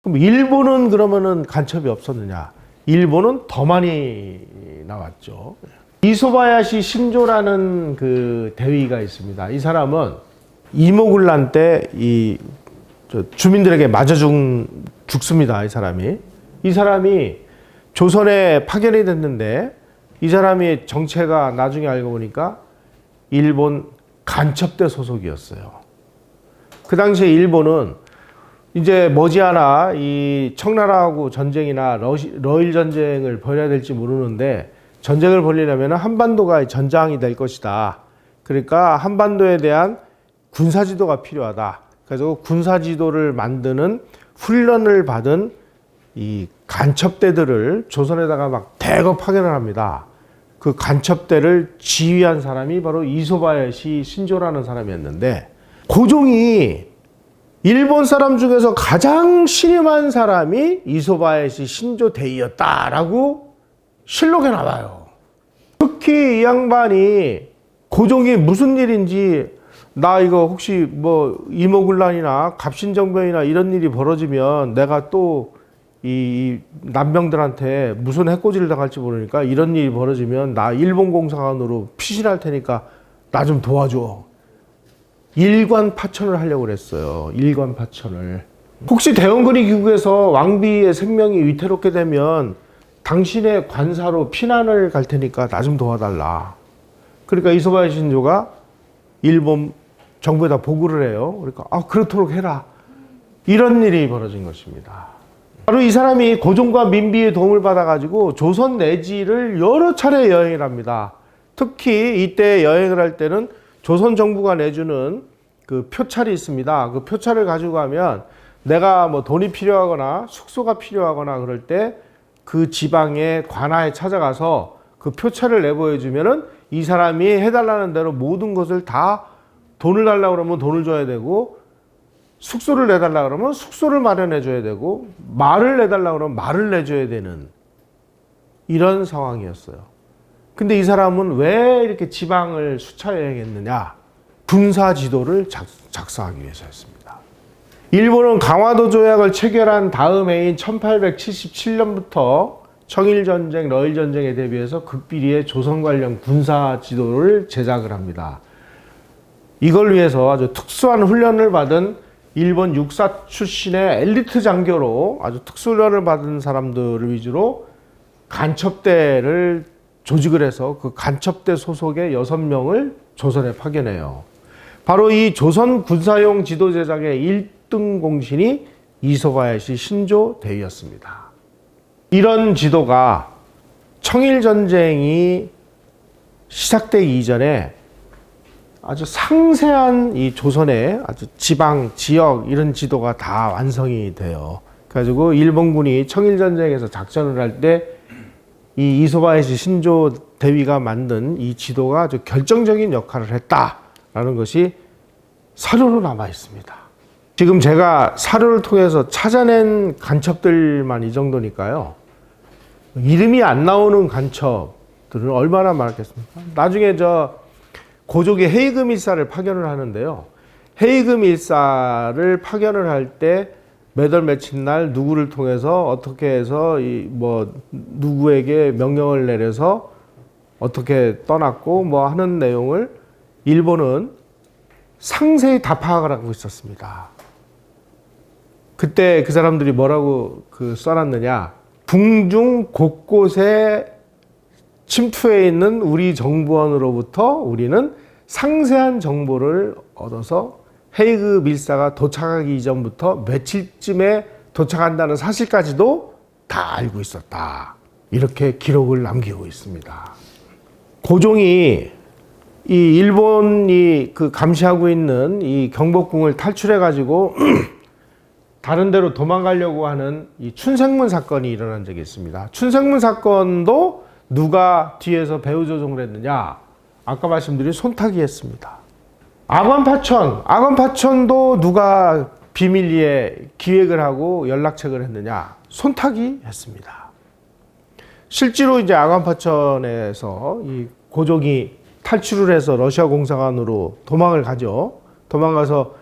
그럼 일본은 그러면은 간첩이 없었느냐? 일본은 더 많이 나왔죠. 이소바야시 신조라는 그 대위가 있습니다. 이 사람은 이모군란 때 주민들에게 맞아 죽습니다. 이 사람이 조선에 파견이 됐는데 이 사람이 정체가 나중에 알고 보니까 일본 간첩대 소속이었어요. 그 당시에 일본은 이제 머지않아 이 청나라하고 전쟁이나 러일 전쟁을 벌여야 될지 모르는데 전쟁을 벌이려면 한반도가 전장이 될 것이다. 그러니까 한반도에 대한 군사지도가 필요하다. 그래서 군사지도를 만드는 훈련을 받은 이 간첩대들을 조선에다가 막 대거 파견을 합니다. 그 간첩대를 지휘한 사람이 바로 이소바야시 신조라는 사람이었는데 고종이 일본 사람 중에서 가장 신임한 사람이 이소바야시 신조 대위였다라고 실록에 나와요. 특히 이 양반이 고종이 무슨 일인지 나 이거 혹시 뭐 이모군란이나 갑신정변이나 이런 일이 벌어지면 내가 또 이 남병들한테 무슨 해코지를 당할지 모르니까 이런 일이 벌어지면 나 일본 공사관으로 피신할 테니까 나 좀 도와줘. 일관파천을 하려고 그랬어요. 일관파천을. 혹시 대원군이 귀국해서 왕비의 생명이 위태롭게 되면 당신의 관사로 피난을 갈 테니까 나 좀 도와달라. 그러니까 이소바야시 신조가 일본 정부에다 보고를 해요. 그러니까 그렇도록 해라. 이런 일이 벌어진 것입니다. 바로 이 사람이 고종과 민비의 도움을 받아가지고 조선 내지를 여러 차례 여행을 합니다. 특히 이때 여행을 할 때는 조선 정부가 내주는 그 표찰이 있습니다. 그 표찰을 가지고 가면 내가 뭐 돈이 필요하거나 숙소가 필요하거나 그럴 때 그 지방의 관아에 찾아가서 그 표찰을 내보여주면은 이 사람이 해달라는 대로 모든 것을 다 돈을 달라고 그러면 돈을 줘야 되고 숙소를 내달라고 그러면 숙소를 마련해 줘야 되고 말을 내달라고 그러면 말을 내줘야 되는 이런 상황이었어요. 근데 이 사람은 왜 이렇게 지방을 수차 여행했느냐? 군사 지도를 작성하기 위해서였습니다. 일본은 강화도 조약을 체결한 다음 해인 1877년부터 청일전쟁, 러일전쟁에 대비해서 극비리의 조선 관련 군사 지도를 제작을 합니다. 이걸 위해서 아주 특수한 훈련을 받은 일본 육사 출신의 엘리트 장교로 아주 특수훈련을 받은 사람들을 위주로 간첩대를 조직을 해서 그 간첩대 소속의 6명을 조선에 파견해요. 바로 이 조선 군사용 지도 제작의 1등 공신이 이소바야시 신조 대위였습니다. 이런 지도가 청일전쟁이 시작되기 이전에 아주 상세한 이 조선의 아주 지방, 지역 이런 지도가 다 완성이 돼요. 그래가지고 일본군이 청일전쟁에서 작전을 할 때 이 이소바야시 신조 대위가 만든 이 지도가 아주 결정적인 역할을 했다라는 것이 사료로 남아 있습니다. 지금 제가 사료를 통해서 찾아낸 간첩들만 이 정도니까요. 이름이 안 나오는 간첩들은 얼마나 많겠습니까? 나중에 고종이 헤이금 일사를 파견을 하는데요. 헤이금 일사를 파견을 할 때 몇 월 며칠 날 누구를 통해서 어떻게 해서 누구에게 명령을 내려서 어떻게 떠났고 뭐 하는 내용을 일본은 상세히 다 파악을 하고 있었습니다. 그때 그 사람들이 뭐라고 써놨느냐? 궁중 곳곳에 침투해 있는 우리 정부원으로부터 우리는 상세한 정보를 얻어서 헤이그 밀사가 도착하기 이전부터 며칠쯤에 도착한다는 사실까지도 다 알고 있었다. 이렇게 기록을 남기고 있습니다. 고종이 이 일본이 감시하고 있는 이 경복궁을 탈출해 가지고 다른 데로 도망가려고 하는 이 춘생문 사건이 일어난 적이 있습니다. 춘생문 사건도 누가 뒤에서 배후 조종을 했느냐? 아까 말씀드린 손탁이 했습니다. 아관파천도 누가 비밀리에 기획을 하고 연락책을 했느냐? 손탁이 했습니다. 실제로 이제 아관파천에서 이 고종이 탈출을 해서 러시아 공사관으로 도망을 가죠. 도망가서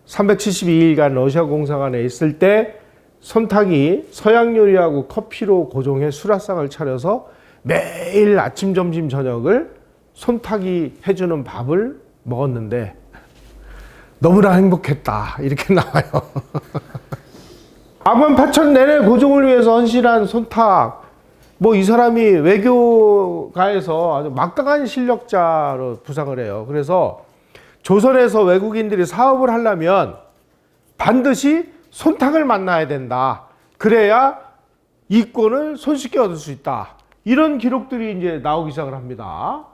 372일간 러시아 공사관에 있을 때 손탁이 서양 요리하고 커피로 고종의 수라상을 차려서 매일 아침, 점심, 저녁을 손탁이 해주는 밥을 먹었는데 너무나 행복했다. 이렇게 나와요. 아만 8천 내내 고종을 위해서 헌신한 손탁. 뭐 이 사람이 외교가에서 아주 막강한 실력자로 부상을 해요. 그래서 조선에서 외국인들이 사업을 하려면 반드시 손탁을 만나야 된다. 그래야 이권을 손쉽게 얻을 수 있다. 이런 기록들이 이제 나오기 시작을 합니다.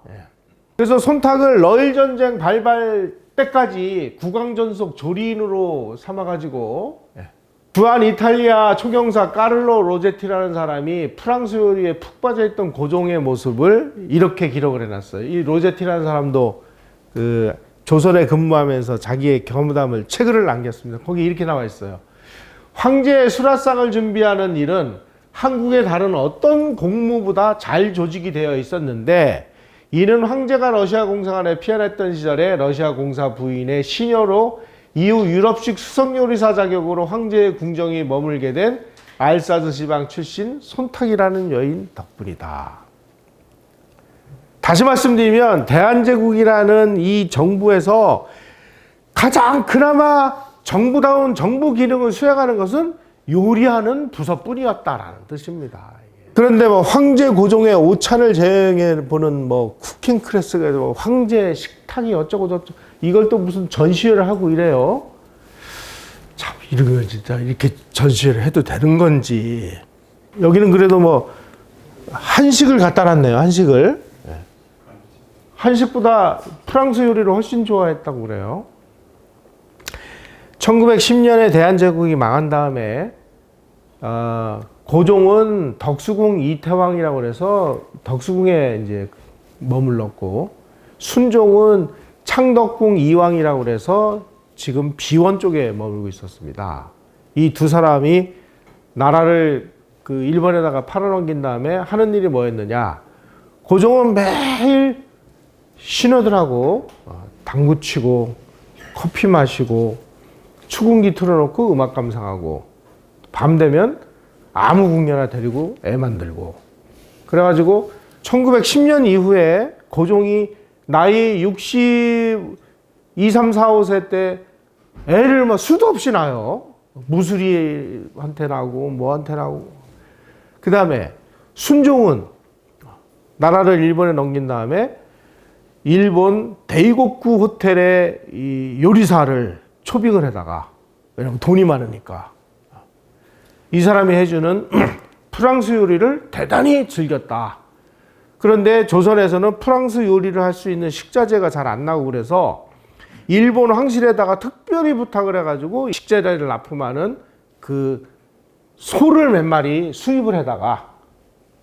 그래서 손탁을 러일 전쟁 발발 때까지 국왕전속 조리인으로 삼아가지고 주한 이탈리아 초경사 까를로 로제티라는 사람이 프랑스 요리에 푹 빠져있던 고종의 모습을 이렇게 기록을 해놨어요. 이 로제티라는 사람도 그 조선에 근무하면서 자기의 경험담을 책을 남겼습니다. 거기 이렇게 나와 있어요. 황제의 수라상을 준비하는 일은 한국의 다른 어떤 공무보다 잘 조직이 되어 있었는데, 이는 황제가 러시아 공사관에 피한했던 시절에 러시아 공사 부인의 시녀로 이후 유럽식 수성요리사 자격으로 황제의 궁정에 머물게 된 알사스 지방 출신 손탁이라는 여인 덕분이다. 다시 말씀드리면 대한제국이라는 이 정부에서 가장 그나마 정부다운 정부 기능을 수행하는 것은 요리하는 부서뿐이었다라는 뜻입니다. 그런데 뭐 황제 고종의 오찬을 제행해 보는 뭐 쿠킹 클래스가 뭐 황제 식탁이 어쩌고 저쩌고 이걸 또 무슨 전시회를 하고 이래요. 참 이런 걸 진짜 이렇게 전시회를 해도 되는 건지. 여기는 그래도 뭐 한식을 갖다 놨네요. 한식을. 한식보다 프랑스 요리를 훨씬 좋아했다고 그래요. 1910년에 대한제국이 망한 다음에 고종은 덕수궁 이태왕이라고 해서 덕수궁에 이제 머물렀고, 순종은 창덕궁 이왕이라고 해서 지금 비원 쪽에 머물고 있었습니다. 이 두 사람이 나라를 그 일본에다가 팔아넘긴 다음에 하는 일이 뭐였느냐? 고종은 매일 신하들하고 당구 치고 커피 마시고 추궁기 틀어놓고 음악 감상하고, 밤 되면 아무 궁녀나 데리고 애 만들고, 그래가지고 1910년 이후에 고종이 나이 60, 2, 3, 4, 5세 때 애를 뭐 수도 없이 낳아요. 무술이한테 나고 뭐한테 나고. 그 다음에 순종은 나라를 일본에 넘긴 다음에 일본 데이고쿠 호텔에 이 요리사를 초빙을 해다가, 왜냐면 돈이 많으니까, 이 사람이 해주는 프랑스 요리를 대단히 즐겼다. 그런데 조선에서는 프랑스 요리를 할 수 있는 식자재가 잘 안 나오고 그래서 일본 황실에다가 특별히 부탁을 해가지고 식재료를 납품하는 그 소를 몇 마리 수입을 해다가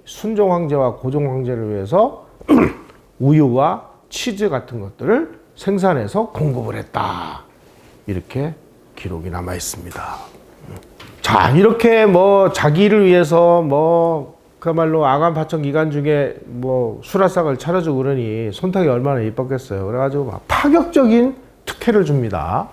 순종 황제와 고종 황제를 위해서 우유와 치즈 같은 것들을 생산해서 공급을 했다. 이렇게 기록이 남아 있습니다. 자, 이렇게 뭐 자기를 위해서 뭐 그야말로 아간 파천 기간 중에 뭐 수라상을 차려주고 그러니 손탁이 얼마나 이뻤겠어요. 그래가지고 막 파격적인 특혜를 줍니다.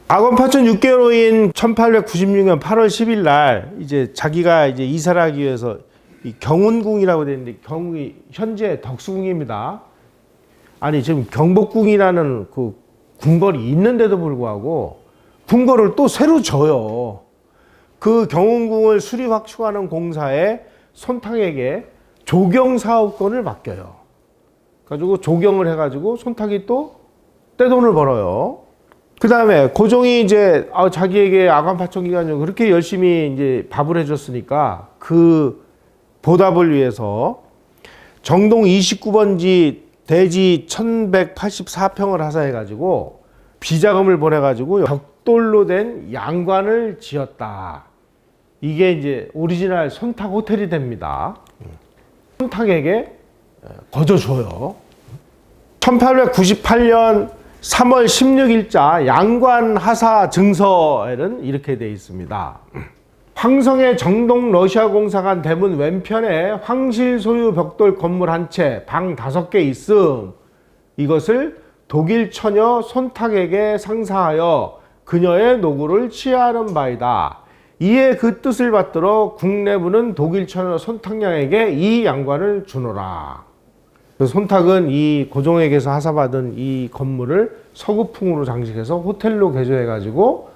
아간 파천 6개월 후인 1896년 8월 10일 날 이제 자기가 이제 이사를 하기 위해서 이 경운궁이라고 되어 있는데, 경운이 현재 덕수궁입니다. 아니 지금 경복궁이라는 그 궁궐이 있는데도 불구하고 궁궐을 또 새로 져요. 그 경운궁을 수리 확충하는 공사에 손탁에게 조경 사업권을 맡겨요. 가지고 조경을 해가지고 손탁이 또 떼돈을 벌어요. 그 다음에 고종이 이제 자기에게 아간 파천 기간 중 그렇게 열심히 이제 밥을 해줬으니까 그 보답을 위해서 정동 29번지 대지 1184평을 하사해가지고 비자금을 보내가지고 벽돌로 된 양관을 지었다. 이게 이제 오리지널 손탁 호텔이 됩니다. 손탁에게 거저줘요. 1898년 3월 16일자 양관 하사 증서에는 이렇게 되어 있습니다. 황성의 정동 러시아 공사관 대문 왼편에 황실 소유 벽돌 건물 한 채, 방 5개 있음. 이것을 독일 처녀 손탁에게 상사하여 그녀의 노고를 취하는 바이다. 이에 그 뜻을 받들어 국내부는 독일 처녀 손탁량에게 이 양관을 주노라. 손탁은 이 고종에게서 하사받은 이 건물을 서구풍으로 장식해서 호텔로 개조해가지고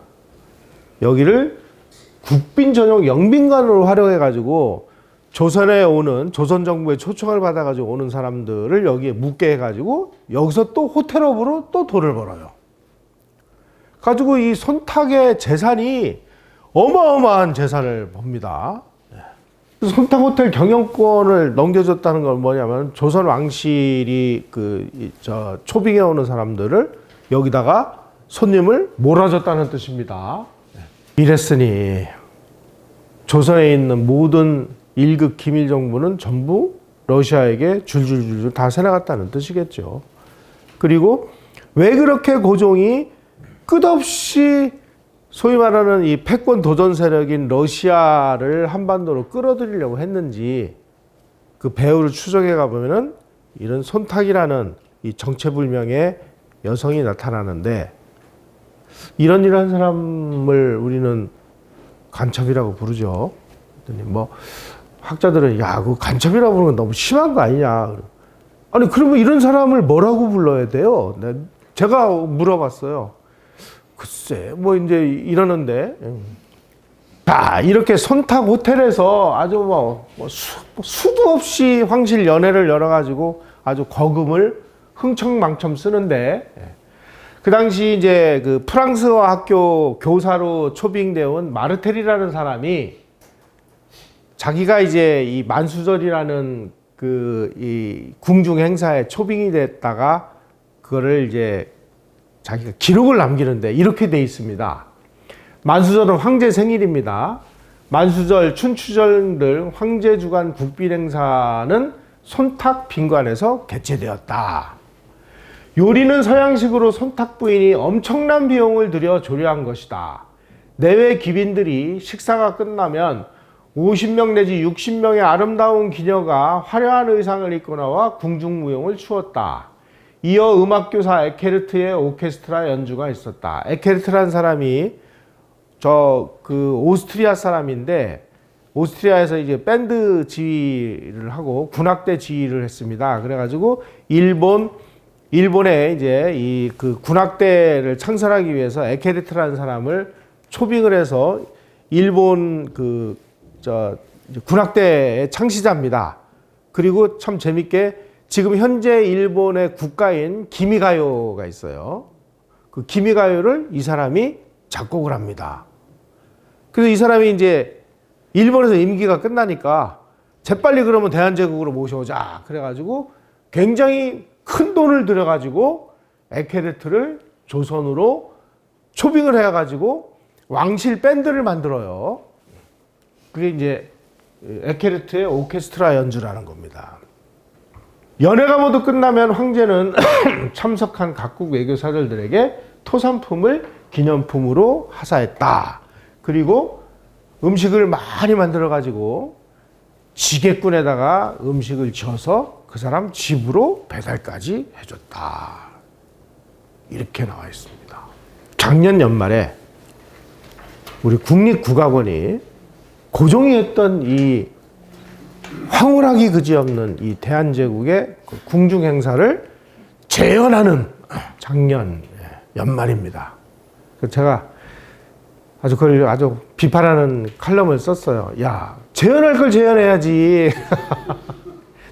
여기를 국빈 전용 영빈관으로 활용해가지고 조선에 오는, 조선 정부의 초청을 받아가지고 오는 사람들을 여기에 묵게 해가지고 여기서 또 호텔업으로 또 돈을 벌어요. 가지고 이 손탁의 재산이 어마어마한 재산을 법니다. 손탁 호텔 경영권을 넘겨줬다는 건 뭐냐면 조선 왕실이 초빙해 오는 사람들을 여기다가 손님을 몰아줬다는 뜻입니다. 이랬으니 조선에 있는 모든 1급 기밀 정보는 전부 러시아에게 줄줄줄줄 다 새나갔다는 뜻이겠죠. 그리고 왜 그렇게 고종이 끝없이 소위 말하는 이 패권 도전 세력인 러시아를 한반도로 끌어들이려고 했는지 그 배후를 추적해 가보면은 이런 손탁이라는 이 정체불명의 여성이 나타나는데 이런 사람을 우리는 간첩이라고 부르죠. 뭐 학자들은 야, 그 간첩이라고 부르는 건 너무 심한 거 아니냐. 아니 그러면 이런 사람을 뭐라고 불러야 돼요? 제가 물어봤어요. 글쎄, 뭐 이제 이러는데, 자 이렇게 손탁 호텔에서 아주 수도 없이 황실 연회를 열어가지고 아주 거금을 흥청망청 쓰는데, 그 당시 이제 그 프랑스어 학교 교사로 초빙되어 온 마르텔이라는 사람이 자기가 이제 이 만수절이라는 이 궁중 행사에 초빙이 됐다가 그거를 이제 자기가 기록을 남기는데 이렇게 돼 있습니다. 만수절은 황제 생일입니다. 만수절, 춘추절 등 황제 주관 국빈 행사는 손탁 빈관에서 개최되었다. 요리는 서양식으로 손탁 부인이 엄청난 비용을 들여 조리한 것이다. 내외 귀빈들이 식사가 끝나면 50명 내지 60명의 아름다운 기녀가 화려한 의상을 입고 나와 궁중무용을 추었다. 이어 음악교사 에케르트의 오케스트라 연주가 있었다. 에케르트라는 사람이 오스트리아 사람인데 오스트리아에서 이제 밴드 지휘를 하고 군악대 지휘를 했습니다. 그래가지고 일본에 이제 이 군악대를 창설하기 위해서 에케르트라는 사람을 초빙을 해서 일본 군악대의 창시자입니다. 그리고 참 재밌게 지금 현재 일본의 국가인 기미가요가 있어요. 그 기미가요를 이 사람이 작곡을 합니다. 그래서 이 사람이 이제 일본에서 임기가 끝나니까 재빨리 그러면 대한제국으로 모셔오자. 그래가지고 굉장히 큰 돈을 들여가지고 에케르트를 조선으로 초빙을 해가지고 왕실 밴드를 만들어요. 그게 이제 에케르트의 오케스트라 연주라는 겁니다. 연회가 모두 끝나면 황제는 참석한 각국 외교사절들에게 토산품을 기념품으로 하사했다. 그리고 음식을 많이 만들어 가지고 지게꾼에다가 음식을 지어서 그 사람 집으로 배달까지 해줬다. 이렇게 나와 있습니다. 작년 연말에 우리 국립국악원이 고종이 했던 이 황홀하기 그지없는 이 대한제국의 궁중 행사를 재현하는 작년 연말입니다. 제가 그걸 아주 비판하는 칼럼을 썼어요. 야, 재현할 걸 재현해야지.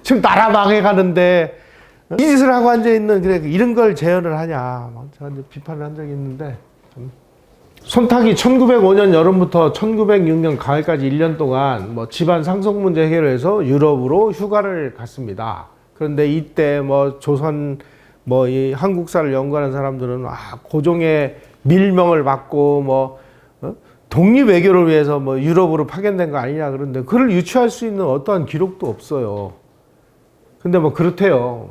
지금 나라 망해가는데 이 짓을 하고 앉아있는 이런 걸 재현을 하냐. 제가 이제 비판을 한 적이 있는데 손탁이 1905년 여름부터 1906년 가을까지 1년 동안 집안 상속 문제 해결을 해서 유럽으로 휴가를 갔습니다. 그런데 이때 조선 이 한국사를 연구하는 사람들은 고종의 밀명을 받고 독립 외교를 위해서 유럽으로 파견된 거 아니냐 그런데 그를 유추할 수 있는 어떠한 기록도 없어요. 근데 그렇대요.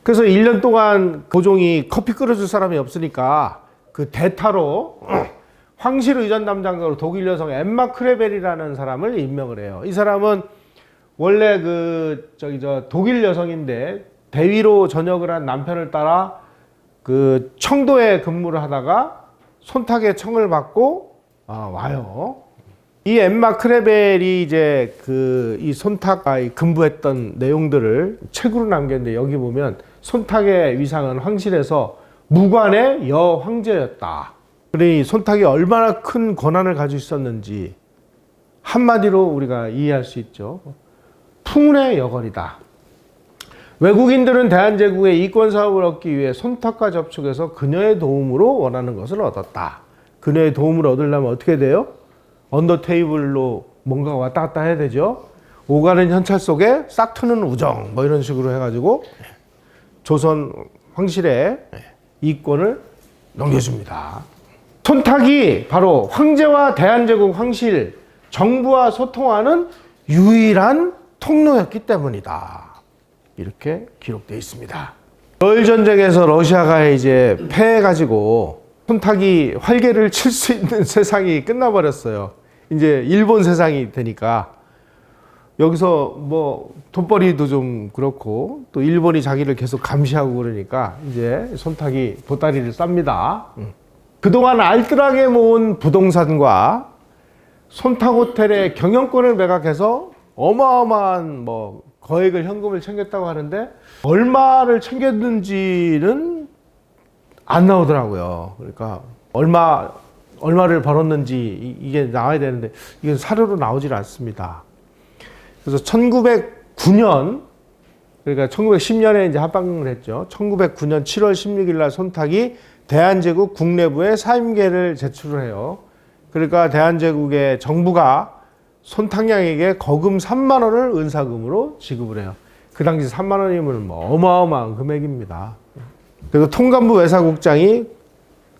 그래서 1년 동안 고종이 커피 끓여줄 사람이 없으니까 그 대타로 황실 의전담당으로 독일 여성 엠마 크레벨이라는 사람을 임명을 해요. 이 사람은 원래 독일 여성인데 대위로 전역을 한 남편을 따라 청도에 근무를 하다가 손탁의 청을 받고 와요. 이 엠마 크레벨이 이제 이 손탁이 근부했던 내용들을 책으로 남겼는데 여기 보면 손탁의 위상은 황실에서 무관의 여황제였다. 그러니 손탁이 얼마나 큰 권한을 가지고 있었는지 한마디로 우리가 이해할 수 있죠. 풍운의 여걸이다. 외국인들은 대한제국의 이권 사업을 얻기 위해 손탁과 접촉해서 그녀의 도움으로 원하는 것을 얻었다. 그녀의 도움을 얻으려면 어떻게 돼요? 언더 테이블로 뭔가 왔다 갔다 해야 되죠. 오가는 현찰 속에 싹 트는 우정 뭐 이런 식으로 해가지고 조선 황실에 이권을 넘겨줍니다. 손탁이 바로 황제와 대한제국 황실 정부와 소통하는 유일한 통로였기 때문이다. 이렇게 기록되어 있습니다. 러일 전쟁에서 러시아가 이제 패해가지고 손탁이 활개를 칠 수 있는 세상이 끝나버렸어요. 이제 일본 세상이 되니까 여기서 뭐 돈벌이도 좀 그렇고 또 일본이 자기를 계속 감시하고 그러니까 이제 손탁이 보따리를 쌉니다. 그동안 알뜰하게 모은 부동산과 손탁 호텔의 경영권을 매각해서 어마어마한 뭐 거액을 현금을 챙겼다고 하는데 얼마를 챙겼는지는 안 나오더라고요. 그러니까 얼마를 벌었는지 이게 나와야 되는데 이게 사료로 나오질 않습니다. 그래서 1909년 그러니까 1910년에 이제 합방을 했죠. 1909년 7월 16일 날 손탁이 대한제국 국내부에 사임계를 제출을 해요. 그러니까 대한제국의 정부가 손탁양에게 거금 3만 원을 은사금으로 지급을 해요. 그 당시 3만 원이면 뭐 어마어마한 금액입니다. 그리고 통감부 외사국장이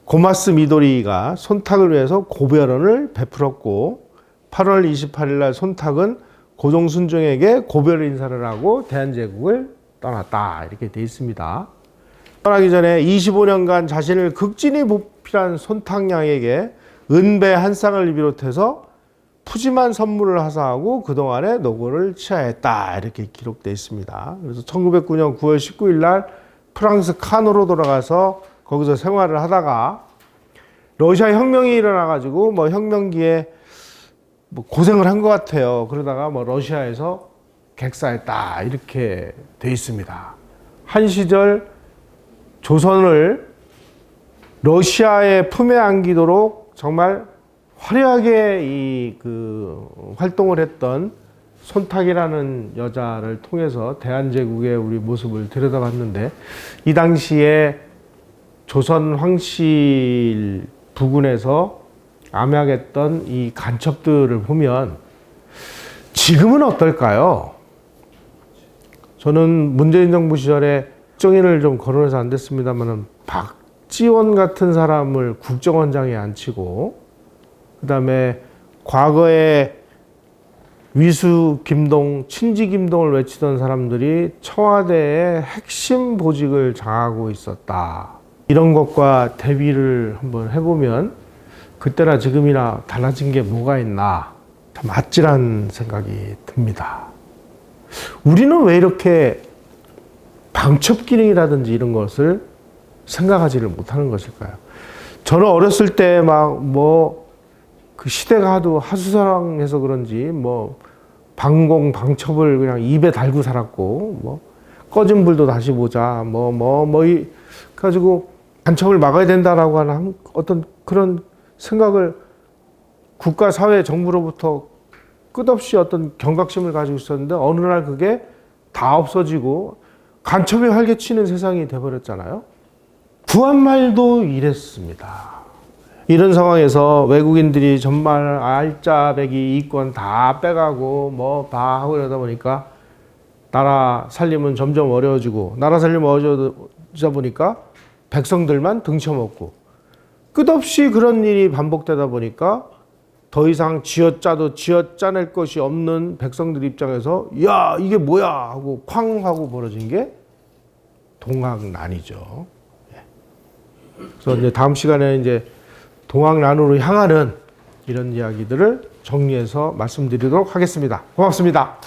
고마스 미도리가 손탁을 위해서 고별언을 베풀었고 8월 28일 날 손탁은 고종순종에게 고별 인사를 하고 대한제국을 떠났다. 이렇게 돼 있습니다. 떠나기 전에 25년간 자신을 극진히 보필한 손탁양에게 은배 한 쌍을 비롯해서 푸짐한 선물을 하사하고 그동안의 노고를 치하했다. 이렇게 기록되어 있습니다. 그래서 1909년 9월 19일 날 프랑스 카노로 돌아가서 거기서 생활을 하다가 러시아 혁명이 일어나가지고 뭐 혁명기에 뭐 고생을 한 것 같아요. 그러다가 뭐 러시아에서 객사했다. 이렇게 돼 있습니다. 한 시절 조선을 러시아의 품에 안기도록 정말 화려하게 활동을 했던 손탁이라는 여자를 통해서 대한제국의 우리 모습을 들여다봤는데 이 당시에 조선 황실 부근에서 암약했던 이 간첩들을 보면 지금은 어떨까요? 저는 문재인 정부 시절에 국정원을 좀 거론해서 안 됐습니다만 박지원 같은 사람을 국정원장에 앉히고 그다음에 과거에 위수 김동, 친지 김동을 외치던 사람들이 청와대의 핵심 보직을 장하고 있었다. 이런 것과 대비를 한번 해보면 그때나 지금이나 달라진 게 뭐가 있나 참 아찔한 생각이 듭니다. 우리는 왜 이렇게 방첩 기능이라든지 이런 것을 생각하지를 못하는 것일까요? 저는 어렸을 때 그 시대가 하도 하수상해서 그런지 방공, 방첩을 그냥 입에 달고 살았고, 꺼진 불도 다시 보자, 가지고 간첩을 막아야 된다라고 하는 어떤 그런 생각을 국가, 사회, 정부로부터 끝없이 어떤 경각심을 가지고 있었는데 어느 날 그게 다 없어지고 간첩이 활개치는 세상이 돼버렸잖아요. 구한말도 이랬습니다. 이런 상황에서 외국인들이 정말 알짜배기 이권 다 빼가고 다 하고 이러다 보니까 나라 살림은 점점 어려워지고 나라 살림 어려워지다 보니까 백성들만 등쳐먹고 끝없이 그런 일이 반복되다 보니까 더 이상 쥐어짜도 쥐어짜낼 것이 없는 백성들 입장에서 야 이게 뭐야 하고 쾅 하고 벌어진 게 동학난이죠. 그래서 이제 다음 시간에 이제 동학난으로 향하는 이런 이야기들을 정리해서 말씀드리도록 하겠습니다. 고맙습니다.